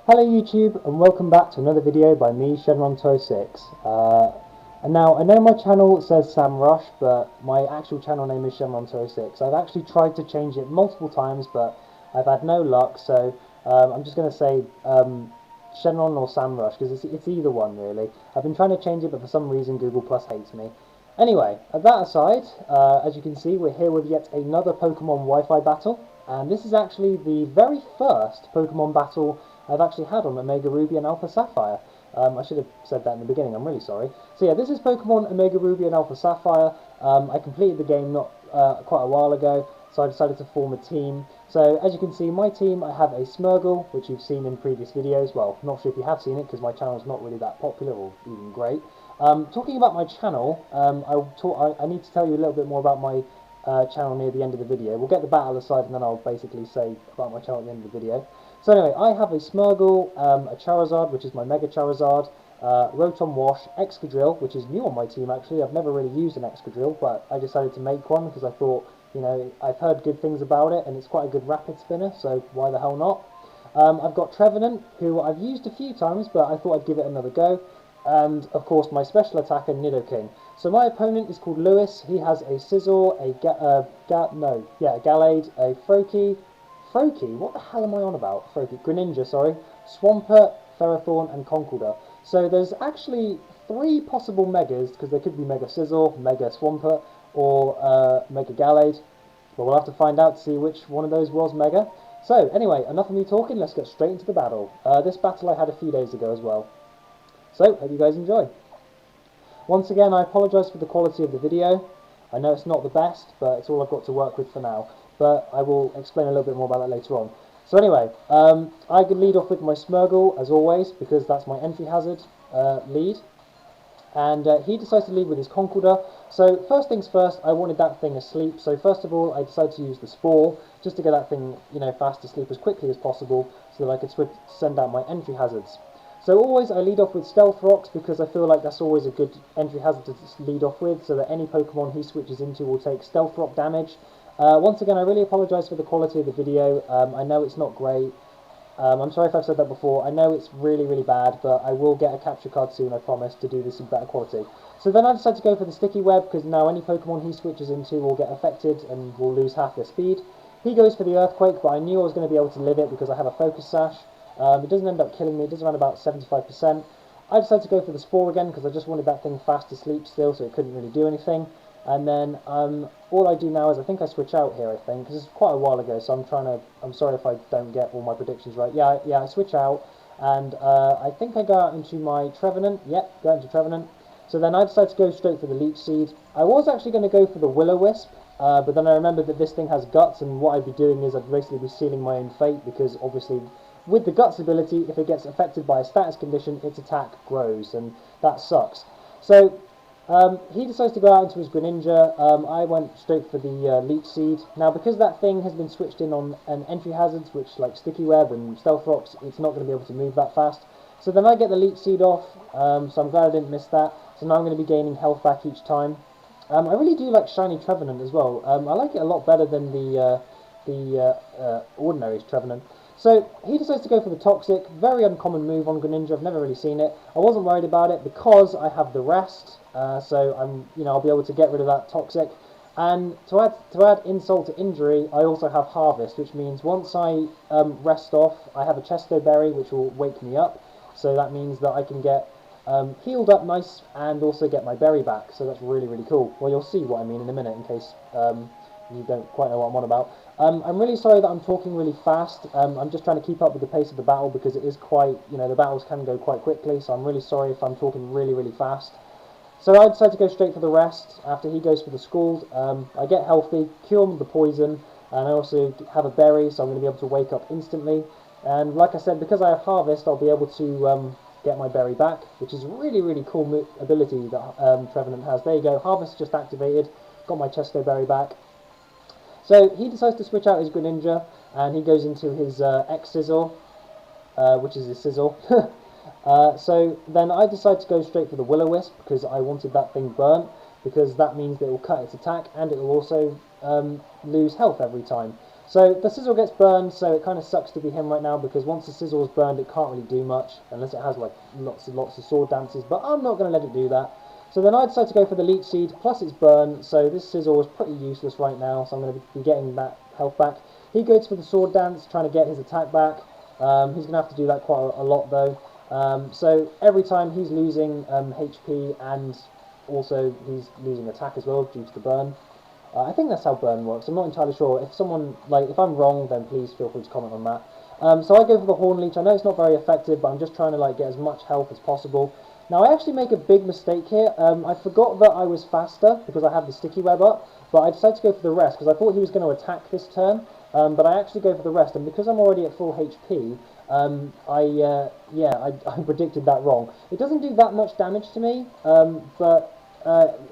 Hello YouTube and welcome back to another video by me, Shenron26. And now I know my channel says Sam Rush, but my actual channel name is Shenron26. I've actually tried to change it multiple times, but I've had no luck, so I'm just going to say Shenron or Sam Rush, because it's either one really. I've been trying to change it, but for some reason Google Plus hates me. Anyway, that aside, as you can see, we're here with yet another Pokemon Wi-Fi battle, and this is actually the very first Pokemon battle I've actually had on Omega Ruby and Alpha Sapphire. I should have said that in the beginning, I'm really sorry. So yeah, this is Pokemon Omega Ruby and Alpha Sapphire. I completed the game not quite a while ago, so I decided to form a team. So as you can see, my team, I have a Smurgle, which you've seen in previous videos. Well, not sure if you have seen it, because my channel's not really that popular or even great. Talking about my channel, I need to tell you a little bit more about my channel near the end of the video. We'll get the battle aside and then I'll basically say about my channel at the end of the video. So anyway, I have a Smurgle, a Charizard, which is my Mega Charizard, Rotom Wash, Excadrill, which is new on my team actually. I've never really used an Excadrill, but I decided to make one because I thought, you know, I've heard good things about it and it's quite a good rapid spinner, so why the hell not? I've got Trevenant, who I've used a few times, but I thought I'd give it another go. And of course my special attacker, Nidoking. So my opponent is called Lewis. He has a Scizor, a Gallade, a Froakie, what the hell am I on about? Greninja, sorry, Swampert, Ferrothorn, and Conkeldurr. So there's actually 3 possible Megas, because there could be Mega Scizor, Mega Swampert, or Mega Gallade. But we'll have to find out to see which one of those was Mega. So anyway, enough of me talking, let's get straight into the battle. This battle I had a few days ago as well. So, hope you guys enjoy. Once again, I apologise for the quality of the video. I know it's not the best, but it's all I've got to work with for now. But I will explain a little bit more about that later on. So anyway, I could lead off with my Smurgle, as always, because that's my entry hazard lead. And he decides to lead with his Conkeldurr. So first things first, I wanted that thing asleep. So first of all, I decided to use the Spore, just to get that thing, you know, fast asleep as quickly as possible, so that I could send out my entry hazards. So always I lead off with Stealth Rocks because I feel like that's always a good entry hazard to lead off with, so that any Pokemon he switches into will take Stealth Rock damage. Once again, I really apologise for the quality of the video. I know it's not great. I'm sorry if I've said that before. I know it's really, really bad, but I will get a capture card soon, I promise, to do this in better quality. So then I decided to go for the Sticky Web, because now any Pokemon he switches into will get affected and will lose half their speed. He goes for the Earthquake, but I knew I was going to be able to live it because I have a Focus Sash. It doesn't end up killing me, it does around about 75%. I decided to go for the Spore again because I just wanted that thing fast asleep still, so it couldn't really do anything. And then all I do now is I think I switch out here, I think, because it's quite a while ago, so I'm sorry if I don't get all my predictions right. Yeah, I switch out, and I think I go out into my Trevenant. Yep, go out into Trevenant. So then I decided to go straight for the Leech Seed. I was actually going to go for the Will-O-Wisp, but then I remembered that this thing has Guts, and what I'd be doing is I'd basically be sealing my own fate, because obviously with the Guts ability, if it gets affected by a status condition, its attack grows, and that sucks. So he decides to go out into his Greninja. I went straight for the Leech Seed. Now, because that thing has been switched in on an entry hazards, which like Sticky Web and Stealth Rocks, it's not going to be able to move that fast. So then I get the Leech Seed off, so I'm glad I didn't miss that. So now I'm going to be gaining health back each time. I really do like Shiny Trevenant as well. I like it a lot better than the ordinary Trevenant. So he decides to go for the Toxic. Very uncommon move on Greninja. I've never really seen it. I wasn't worried about it because I have the Rest. So I'll be able to get rid of that Toxic. And to add insult to injury, I also have Harvest, which means once I rest off, I have a Chesto Berry, which will wake me up. So that means that I can get healed up nice and also get my berry back. So that's really, really cool. Well, you'll see what I mean in a minute in case you don't quite know what I'm on about. I'm really sorry that I'm talking really fast. I'm just trying to keep up with the pace of the battle because it is quite, the battles can go quite quickly, so I'm really sorry if I'm talking really, really fast. So I decide to go straight for the Rest after he goes for the Scald. I get healthy, cure the poison, and I also have a berry, so I'm going to be able to wake up instantly. And like I said, because I have Harvest, I'll be able to get my berry back, which is a really, really cool ability that Trevenant has. There you go, Harvest just activated, got my Chesto Berry back. So he decides to switch out his Greninja, and he goes into his X-Scizor, which is his Sizzle. So then I decide to go straight for the Will-O-Wisp, because I wanted that thing burnt, because that means that it will cut its attack, and it will also lose health every time. So the Sizzle gets burned, so it kind of sucks to be him right now, because once the Sizzle is burned, it can't really do much, unless it has like lots and lots of sword dances, but I'm not going to let it do that. So then I decide to go for the Leech Seed, plus it's burned, so this Sizzle is pretty useless right now, so I'm going to be getting that health back. He goes for the Sword Dance, trying to get his attack back. He's going to have to do that quite a lot though. So every time he's losing HP, and also he's losing attack as well due to the burn. I think that's how burn works. I'm not entirely sure. If someone, like, if I'm wrong, then please feel free to comment on that. So I go for the Horn Leech. I know it's not very effective, but I'm just trying to like get as much health as possible. Now I actually make a big mistake here. I forgot that I was faster because I have the sticky web up, but I decided to go for the rest because I thought he was going to attack this turn. But I actually go for the rest, and because I'm already at full HP, I predicted that wrong. It doesn't do that much damage to me, but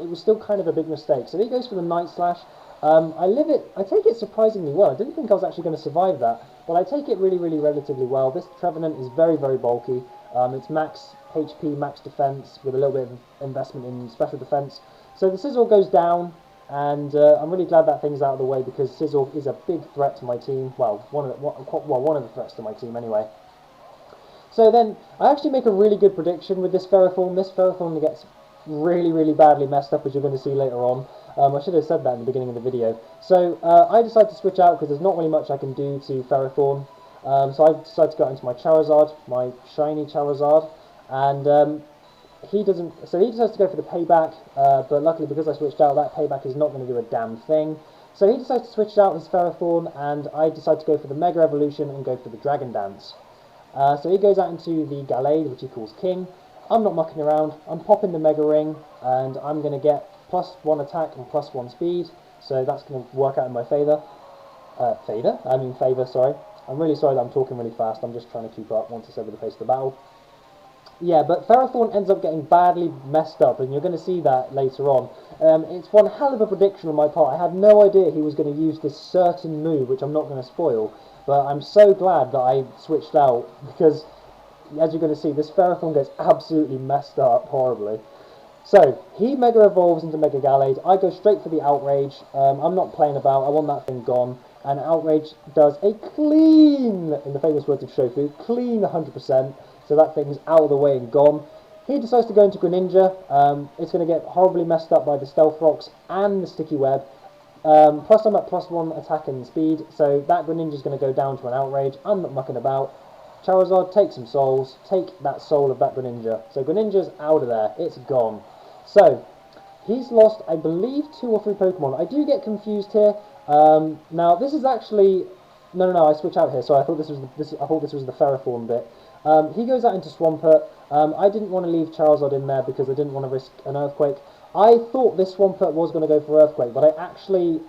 it was still kind of a big mistake. So he goes for the Night Slash. I take it surprisingly well. I didn't think I was actually going to survive that, but I take it really, relatively well. This Trevenant is very, bulky. It's max HP, max defense, with a little bit of investment in special defense. So the Sizzle goes down, and I'm really glad that thing's out of the way, because Sizzle is a big threat to my team. Well, one of the threats to my team anyway. So then I actually make a really good prediction with this Ferrothorn. This Ferrothorn gets really badly messed up, as you're going to see later on. I should have said that in the beginning of the video. So I decide to switch out because there's not really much I can do to Ferrothorn. So I decide to go into my Charizard, my shiny Charizard, and he doesn't. So he decides to go for the Payback, but luckily because I switched out, that Payback is not going to do a damn thing. So he decides to switch out his Ferrothorn, and I decide to go for the Mega Evolution and go for the Dragon Dance. So he goes out into the Gallade, which he calls King. I'm not mucking around. I'm popping the Mega Ring, and I'm going to get +1 attack and +1 speed. So that's going to work out in my favour. Favour, sorry. I'm really sorry that I'm talking really fast. I'm just trying to keep up once I said with the pace of the battle. Yeah, but Ferrothorn ends up getting badly messed up, and you're going to see that later on. It's one hell of a prediction on my part. I had no idea he was going to use this certain move, which I'm not going to spoil. But I'm so glad that I switched out, because as you're going to see, this Ferrothorn gets absolutely messed up horribly. So, he Mega Evolves into Mega Gallade. I go straight for the Outrage. I'm not playing about. I want that thing gone. And Outrage does a clean, in the famous words of Shofu, clean 100%. So that thing's out of the way and gone. He decides to go into Greninja. It's going to get horribly messed up by the Stealth Rocks and the Sticky Web. Plus I'm at +1 attack and speed, so that Greninja's going to go down to an Outrage. I'm not mucking about. Charizard, take some souls. Take that soul of that Greninja. So Greninja's out of there. It's gone. So, he's lost, I believe, 2 or 3 Pokemon. I do get confused here. Now, this is actually... No, I switch out here. Sorry, I thought this was the Ferrothorn bit. He goes out into Swampert. I didn't want to leave Charizard in there because I didn't want to risk an Earthquake. I thought this Swampert was going to go for Earthquake, but I actually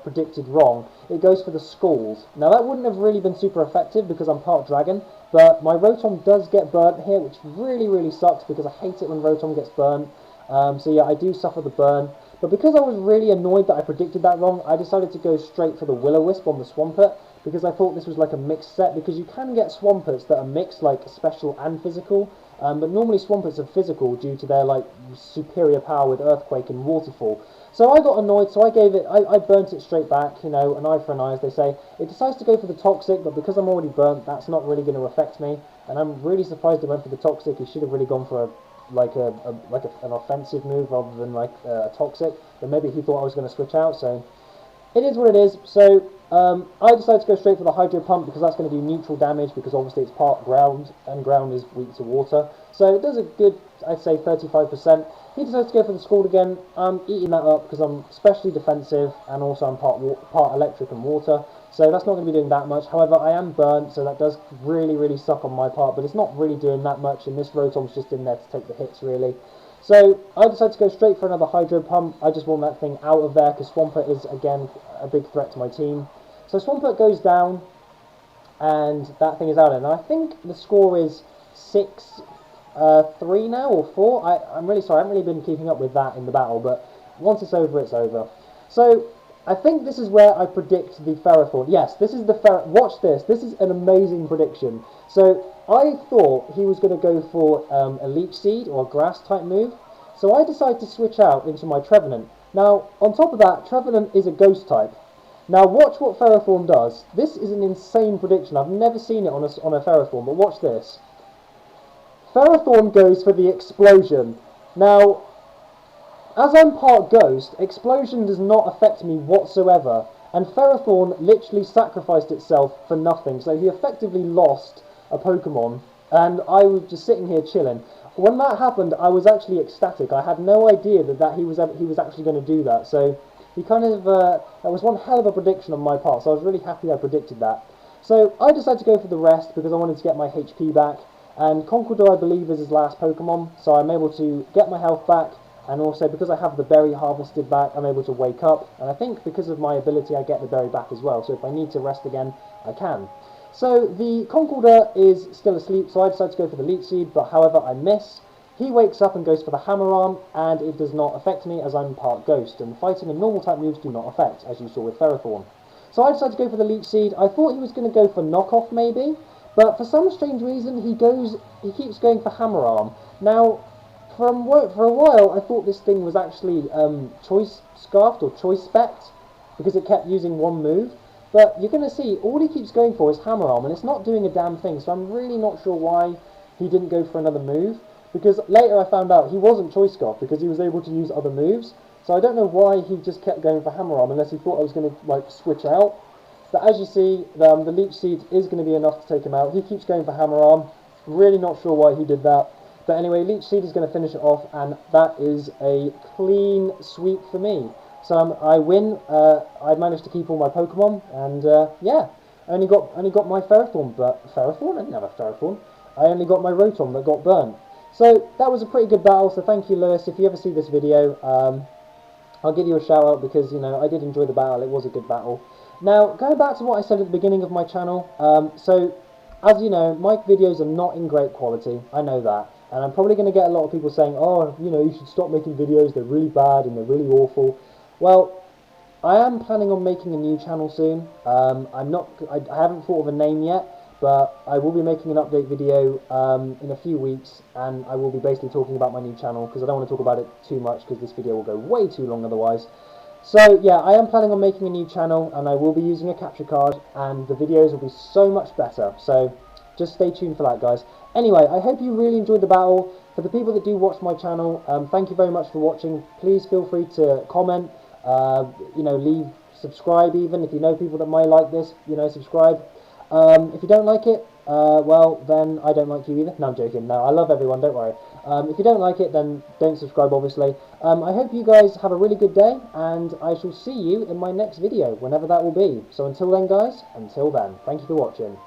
predicted wrong. It goes for the Skulls. Now, that wouldn't have really been super effective because I'm part Dragon, but my Rotom does get burnt here, which really sucks because I hate it when Rotom gets burnt. So yeah, I do suffer the burn. But because I was really annoyed that I predicted that wrong, I decided to go straight for the Will-O-Wisp on the Swampert, because I thought this was like a mixed set, because you can get Swamperts that are mixed, like special and physical, but normally Swamperts are physical due to their like superior power with Earthquake and Waterfall. So I got annoyed, so I burnt it straight back, you know, an eye for an eye, as they say. It decides to go for the Toxic, but because I'm already burnt, that's not really going to affect me, and I'm really surprised it went for the Toxic. He should have really gone for an offensive move rather than like a Toxic, but maybe he thought I was going to switch out, so it is what it is. So I decided to go straight for the Hydro Pump because that's going to do neutral damage, because obviously it's part ground and ground is weak to water, so it does a good, I'd say, 35%. He decides to go for the Scald again. I'm eating that up because I'm especially defensive, and also I'm part electric and water, so that's not going to be doing that much. However, I am burnt, so that does really suck on my part, but it's not really doing that much, and this Rotom's just in there to take the hits, really. So I decided to go straight for another Hydro Pump. I just want that thing out of there, because Swampert is, again, a big threat to my team. So Swampert goes down, and that thing is out of there. Now I think the score is 6-3 now, or 4. I'm really sorry, I haven't really been keeping up with that in the battle, but once it's over, it's over. So I think this is where I predict the Ferrothorn. Yes, this is the watch this. This is an amazing prediction. So I thought he was going to go for a Leech Seed or a Grass type move. So I decided to switch out into my Trevenant. Now, on top of that, Trevenant is a Ghost type. Now watch what Ferrothorn does. This is an insane prediction. I've never seen it on a Ferrothorn, but watch this. Ferrothorn goes for the explosion. Now, as I'm part ghost, explosion does not affect me whatsoever, and Ferrothorn literally sacrificed itself for nothing, so he effectively lost a Pokemon, and I was just sitting here chilling. When that happened, I was actually ecstatic. I had no idea that he was actually going to do that, so he kind of, that was one hell of a prediction on my part, so I was really happy I predicted that. So I decided to go for the rest because I wanted to get my HP back, and Conkeldurr I believe is his last Pokemon, so I'm able to get my health back, and also because I have the berry harvested back, I'm able to wake up, and I think because of my ability I get the berry back as well, so if I need to rest again, I can. So the Conkeldurr is still asleep, so I decide to go for the Leech Seed, but however I miss. He wakes up and goes for the Hammer Arm, and it does not affect me as I'm part Ghost, and fighting and normal type moves do not affect, as you saw with Ferrothorn. So I decided to go for the Leech Seed. I thought he was going to go for Knockoff maybe, but for some strange reason he keeps going for Hammer Arm. Now, for a while I thought this thing was actually Choice Scarfed or Choice Spect, because it kept using one move. But you're going to see, all he keeps going for is Hammer Arm, and it's not doing a damn thing, so I'm really not sure why he didn't go for another move. Because later I found out he wasn't Choice Scarf, because he was able to use other moves. So I don't know why he just kept going for Hammer Arm, unless he thought I was going to like switch out. But as you see, the Leech Seed is going to be enough to take him out. He keeps going for Hammer Arm. Really not sure why he did that. But anyway, Leech Seed is going to finish it off, and that is a clean sweep for me. So I win. I managed to keep all my Pokemon, and yeah, I only got my Ferrothorn, but Ferrothorn? I didn't have a Ferrothorn. I only got my Rotom that got burnt. So that was a pretty good battle. So thank you, Lewis. If you ever see this video, I'll give you a shout out because you know I did enjoy the battle. It was a good battle. Now going back to what I said at the beginning of my channel. So as you know, my videos are not in great quality. I know that. And I'm probably going to get a lot of people saying, oh, you know, you should stop making videos, they're really bad and they're really awful. Well, I am planning on making a new channel soon. I haven't thought of a name yet, but I will be making an update video in a few weeks, and I will be basically talking about my new channel, because I don't want to talk about it too much, because this video will go way too long otherwise. So yeah, I am planning on making a new channel, and I will be using a capture card, and the videos will be so much better, so just stay tuned for that, guys. Anyway, I hope you really enjoyed the battle. For the people that do watch my channel, thank you very much for watching. Please feel free to comment, you know, subscribe even, if you know people that might like this, you know, subscribe. If you don't like it, well, then I don't like you either. No, I'm joking. No, I love everyone, don't worry. If you don't like it, then don't subscribe, obviously. I hope you guys have a really good day, and I shall see you in my next video, whenever that will be. So until then, guys, thank you for watching.